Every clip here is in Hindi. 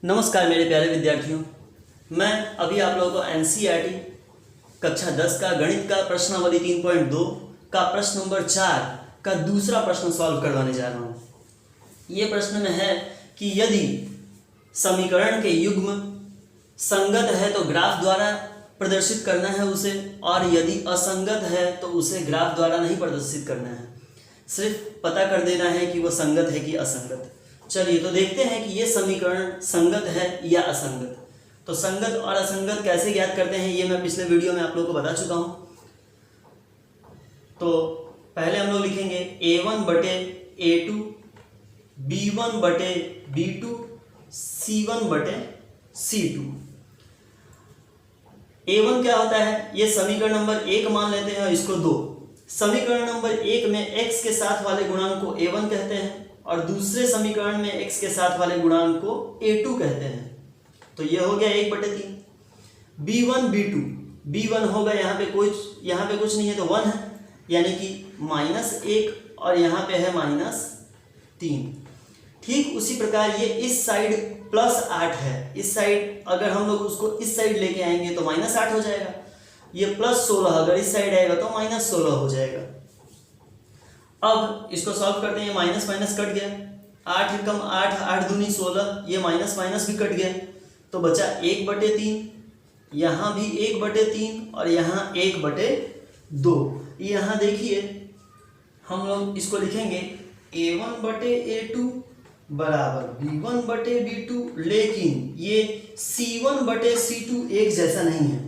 नमस्कार मेरे प्यारे विद्यार्थियों, मैं अभी आप लोगों को एनसीईआरटी कक्षा 10 का गणित का प्रश्नावली 3.2 का प्रश्न नंबर 4 का दूसरा प्रश्न सॉल्व करवाने जा रहा हूँ। ये प्रश्न में है कि यदि समीकरण के युग्म संगत है तो ग्राफ द्वारा प्रदर्शित करना है उसे, और यदि असंगत है तो उसे ग्राफ द्वारा नहीं प्रदर्शित करना है, सिर्फ पता कर देना है कि वो संगत है कि असंगत। चलिए तो देखते हैं कि ये समीकरण संगत है या असंगत। तो संगत और असंगत कैसे ज्ञात करते हैं ये मैं पिछले वीडियो में आप लोगों को बता चुका हूँ। तो पहले हम लोग लिखेंगे a1 बटे a2, b1 बटे b2, c1 बटे c2। a1 क्या होता है, ये समीकरण नंबर 1 मान लेते हैं, इसको 2। समीकरण नंबर 1 में x के साथ वाले गुणांक को a1 कहते हैं और दूसरे समीकरण में x के साथ वाले गुणांक को a2 कहते हैं। तो ये हो गया 1/3। b1 b2, b1 होगा यहाँ पे कुछ नहीं है तो 1 है, यानी कि -1, और यहाँ पे है -3। ठीक उसी प्रकार ये इस साइड +8 है, इस साइड अगर हम लोग उसको इस साइड लेके आएंगे तो -8 हो जाएगा। ये +16 अगर इस साइड आएगा तो -16 हो जाएगा। अब इसको सॉल्व करते हैं, माइनस माइनस कट गया, 8 कम 8, 8 दूनी 16, ये माइनस माइनस भी कट गया, तो बचा 1/3। यहाँ भी 1/3 और यहाँ 1/2। यहाँ देखिए हम लोग इसको लिखेंगे a1 बटे a2 बराबर b1 बटे b2, लेकिन ये c1 बटे c2 एक जैसा नहीं है।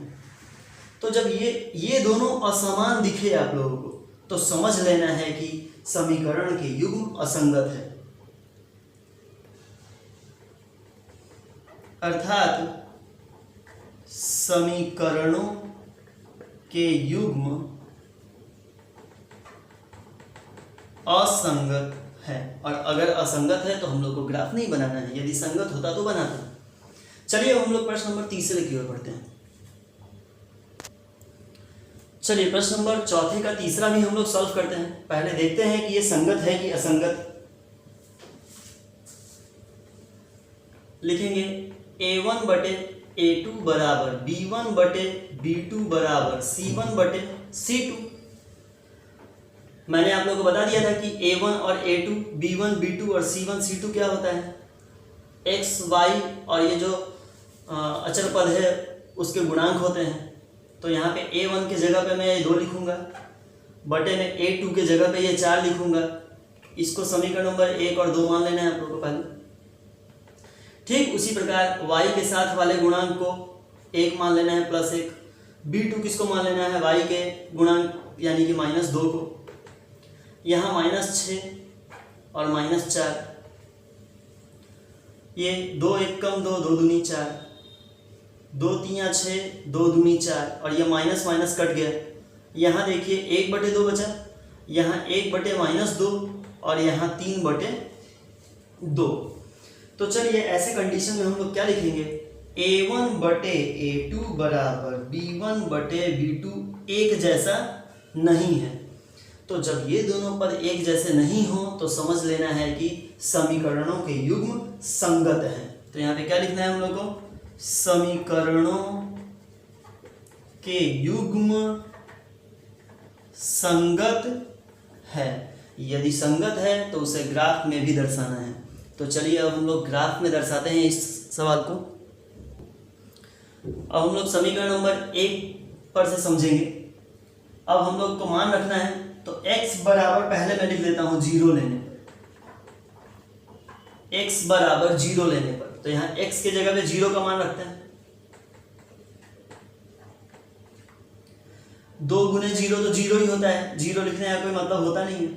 तो जब ये दोनों असमान दिखे आप लोगों को तो समझ लेना है कि समीकरण के युग्म असंगत है, अर्थात समीकरणों के युग्म असंगत है। और अगर असंगत है तो हम लोग को ग्राफ नहीं बनाना है, यदि संगत होता तो बनाते। चलिए अब हम लोग प्रश्न नंबर 3 की ओर बढ़ते हैं। चलिए प्रश्न नंबर 4 का तीसरा भी हम लोग सॉल्व करते हैं। पहले देखते हैं कि ये संगत है कि असंगत। लिखेंगे a1 बटे a2 बराबर b1 बटे b2 बराबर c1 बटे c2। मैंने आप लोगों को बता दिया था कि a1 और a2, b1 b2 और c1 c2 क्या होता है, x y और ये जो अचर पद है उसके गुणांक होते हैं। तो यहाँ पे a1 की जगह पे मैं ये 2 लिखूंगा, बटे में a2 की जगह पे ये 4 लिखूंगा। इसको समीकरण नंबर 1 और 2 मान लेना है आप लोगों को पहले। ठीक उसी प्रकार y के साथ वाले गुणांक को 1 मान लेना है +1, b2 किसको मान लेना है, y के गुणांक यानी कि -2 को। यहाँ -6 और -4, ये 2 1 कम 2, 2 दूनी 4, 2 3 6, 2 दूनी 4, और ये माइनस माइनस कट गया। यहाँ देखिए 1/2 बचा, यहाँ 1/-2 और यहाँ 3/2। तो चलिए ऐसे कंडीशन में हम लोग क्या लिखेंगे, a1 बटे a2 बराबर b1 बटे b2 एक जैसा नहीं है। तो जब ये दोनों पद एक जैसे नहीं हो तो समझ लेना है कि समीकरणों के युग्म संगत हैं। तो यहाँ पे क्या लिखना है हम लोग को, समीकरणों के युग्म संगत है। यदि संगत है तो उसे ग्राफ में भी दर्शाना है। तो चलिए अब हम लोग ग्राफ में दर्शाते हैं इस सवाल को। अब हम लोग समीकरण नंबर 1 पर से समझेंगे। अब हम लोग को मान रखना है, तो x बराबर पहले मैं लिख लेता हूं 0 लेने पर, x बराबर 0 लेने पर। तो यहाँ x के जगह पे 0 का मान रखते हैं। 2 गुने 0 तो 0 ही होता है, 0 लिखने का कोई मतलब होता नहीं है।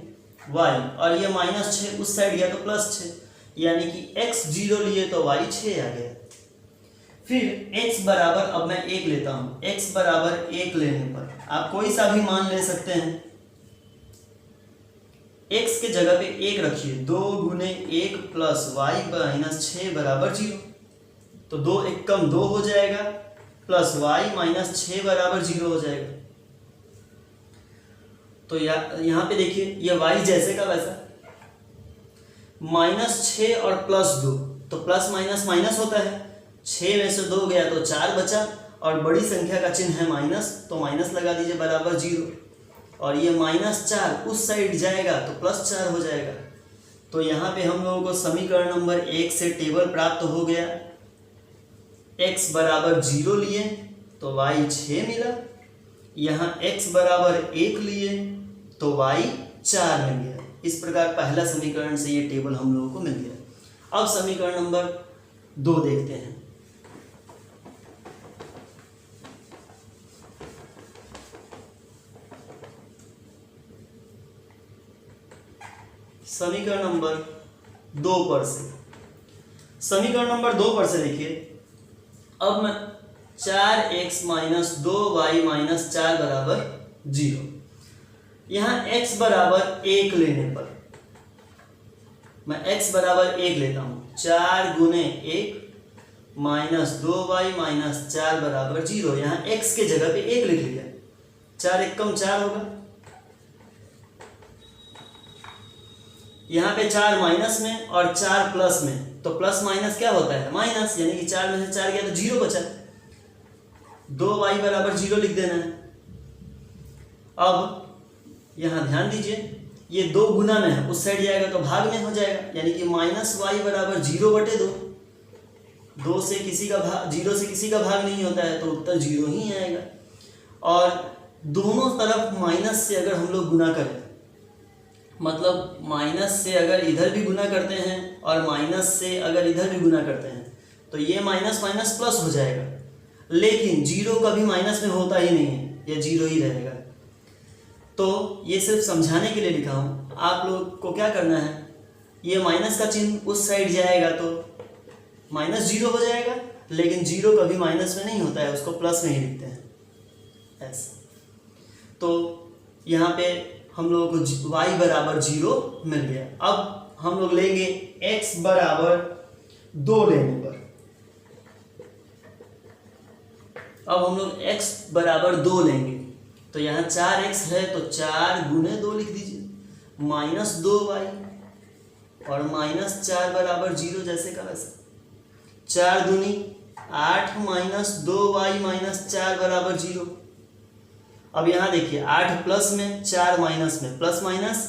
y और ये -6 उस साइड गया तो +6, यानी कि x 0 लिए तो y 6 आ गया। फिर x बराबर, अब मैं 1 लेता हूं, x बराबर 1 लेने पर आप कोई सा भी मान ले सकते हैं। x के जगह पे 1 रखिए, 2 गुने 1 प्लस y -6 बराबर 0। तो 2 1 कम 2 हो जाएगा, प्लस y -6 बराबर 0 हो जाएगा। तो यहाँ पे देखिए ये y जैसे का वैसा, -6 और +2, तो प्लस माइनस माइनस होता है, 6 में से 2 गया तो 4 बचा, और बड़ी संख्या का चिन्ह है माइनस, तो माइनस लगा दीजिए बराबर 0, और ये -4 उस साइड जाएगा तो +4 हो जाएगा। तो यहाँ पे हम लोगों को समीकरण नंबर 1 से टेबल प्राप्त हो गया। x बराबर 0 लिए तो y 6 मिला, यहाँ x बराबर 1 लिए तो y 4 मिल गया। इस प्रकार पहला समीकरण से ये टेबल हम लोगों को मिल गया। अब समीकरण नंबर 2 देखते हैं। समीकरण नंबर 2 पर से देखिए, अब मैं 4x माइनस 2y माइनस 4 बराबर 0, यहाँ x बराबर 1 लेने पर मैं x बराबर 1 लेता हूँ, 4 गुने 1 माइनस 2y माइनस 4 बराबर 0। यहाँ x के जगह पे 1 लिख लिया, 4 1 कम 4 होगा, यहाँ पे 4 माइनस में और 4 प्लस में, तो प्लस माइनस क्या होता है माइनस, यानी कि 4 में से 4 गया तो 0 बचा, 2y बराबर 0 लिख देना है। अब यहाँ ध्यान दीजिए, ये 2 गुना में है, उस साइड जाएगा तो भाग में हो जाएगा, यानी कि -y बराबर 0/2। 2 से किसी का भाग, 0 से किसी का भाग नहीं होता है, तो उत्तर 0 ही आएगा। और दोनों तरफ माइनस से अगर हम लोग गुना करें, मतलब माइनस से अगर इधर भी गुना करते हैं और माइनस से अगर इधर भी गुना करते हैं, तो ये माइनस माइनस प्लस हो जाएगा, लेकिन 0 कभी माइनस में होता ही नहीं है, ये 0 ही रहेगा। तो ये सिर्फ समझाने के लिए लिखा हूँ, आप लोग को क्या करना है, ये माइनस का चिन्ह उस साइड जाएगा तो -0 हो जाएगा, लेकिन 0 कभी माइनस में नहीं होता है, उसको प्लस में ही लिखते हैं ऐसे। तो यहाँ पे हम लोगों को y बराबर 0 मिल गया। अब हम लोग लेंगे x बराबर 2 लेने पर, अब हम लोग x बराबर 2 लेंगे, तो यहाँ 4x है तो 4 गुने 2 लिख दीजिए, -2y और -4 बराबर 0 जैसे का वैसे, 4 दूनी 8 -2y -4 बराबर 0। अब यहाँ देखिए, 8 प्लस में 4 माइनस में, प्लस माइनस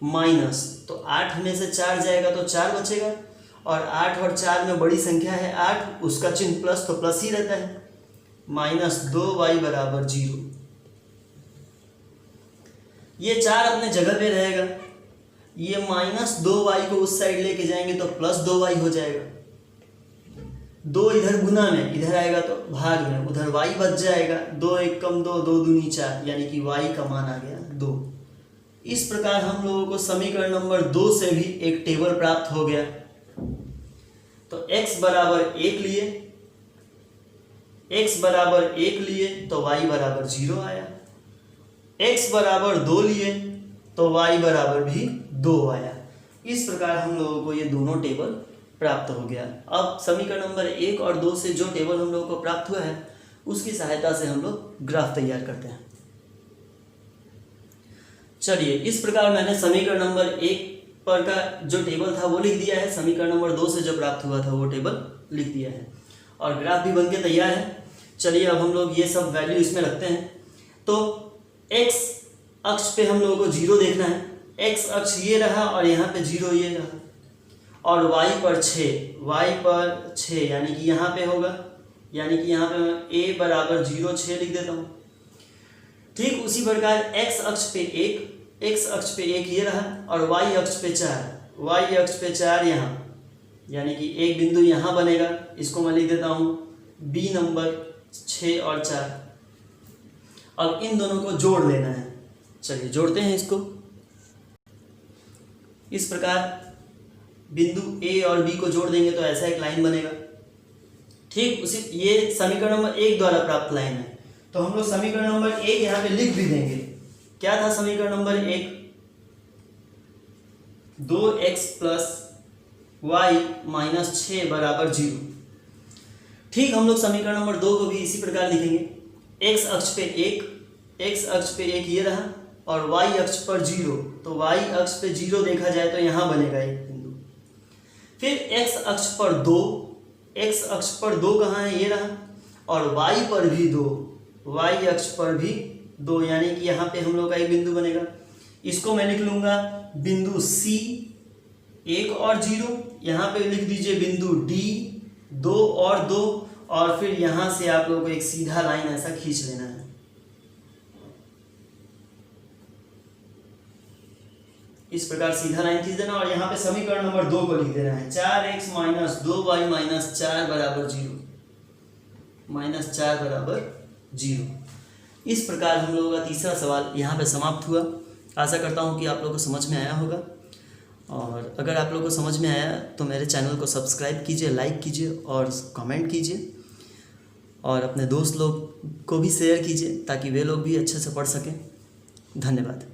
माइनस, तो 8 में से 4 जाएगा तो 4 बचेगा, और 8 और 4 में बड़ी संख्या है 8, उसका चिन्ह प्लस तो प्लस ही रहता है, -2y बराबर 0। ये 4 अपने जगह पे रहेगा, ये -2y को उस साइड लेके जाएंगे तो +2y हो जाएगा, 2 इधर गुना में, इधर आएगा तो भाग में, उधर y बच जाएगा, 2 1 कम 2, 2 दूनी 4, यानी कि y का मान आ गया 2। इस प्रकार हम लोगों को समीकरण नंबर 2 से भी एक टेबल प्राप्त हो गया। तो x बराबर 1 लिए, x बराबर 1 लिए तो y बराबर 0 आया, x बराबर 2 लिए तो y बराबर भी 2 आया। इस प्रकार हम लोगों को ये दोनों टेबल प्राप्त हो गया। अब समीकरण नंबर 1 और 2 से जो टेबल हम लोगों को प्राप्त हुआ है, उसकी सहायता से हम लोग ग्राफ तैयार करते हैं। चलिए, इस प्रकार मैंने समीकरण नंबर 1 पर का जो टेबल था वो लिख दिया है, समीकरण नंबर 2 से जो प्राप्त हुआ था वो टेबल लिख दिया है, और ग्राफ भी बनके तैयार है। चलिए, अब हम लोग ये सब वैल्यू इसमें रखते हैं। तो x अक्ष पे हम लोगों को 0 देखना है, x अक्ष ये रहा और यहाँ पे 0 ये रहा, और y पर 6, यानी कि यहाँ पे होगा, यानी कि यहाँ पे मैं a बराबर 0 6 लिख देता हूँ। ठीक उसी प्रकार x अक्ष पे 1 ये रहा, और y अक्ष पे 4 यहाँ, यानी कि एक बिंदु यहाँ बनेगा, इसको मैं लिख देता हूँ b नंबर 6 और 4। अब इन दोनों को जोड़ लेना है, चलिए जोड़ते हैं इसको। इस प्रकार बिंदु a और b को जोड़ देंगे तो ऐसा एक लाइन बनेगा। ठीक उसी, ये समीकरण नंबर 1 द्वारा प्राप्त लाइन है, तो हम लोग समीकरण नंबर 1 यहाँ पे लिख भी देंगे। क्या था समीकरण number 1? 2x plus y minus 6 बराबर 0। ठीक, हम लोग समीकरण नंबर 2 को भी इसी प्रकार लिखेंगे। x अक्ष पे 1 ये रहा, और y अक्ष पर 0, तो y अक्ष पे 0 देखा जाए तो यहाँ बनेगा एक बिंदु। फिर x अक्ष पर 2, x अक्ष पर 2 कहाँ है, ये रहा, और y पर भी 2, y अक्ष पर भी 2, यानी कि यहाँ पे हम लोग का एक बिंदु बनेगा। इसको मैं लिख लूँगा बिंदु C 1 और 0, यहाँ पे लिख दीजिए बिंदु D 2 और 2, और फिर यहाँ से आप लोगों को एक सीधा लाइन ऐसा खींच लेना है। इस प्रकार सीधा लाइन खींच देना और यहाँ पे समीकरण नंबर 2 को लिख देना है 4x - 2y - 4 बराबर 0, -4 बराबर 0। इस प्रकार हम लोगों का तीसरा सवाल यहाँ पे समाप्त हुआ। आशा करता हूँ कि आप लोगों को समझ में आया होगा, और अगर आप लोगों को समझ में आया तो मेरे चैनल को सब्सक्राइब कीजिए, लाइक कीजिए और कमेंट कीजिए, और अपने दोस्त लोग को भी शेयर कीजिए ताकि वे लोग भी अच्छे से पढ़ सकें। धन्यवाद।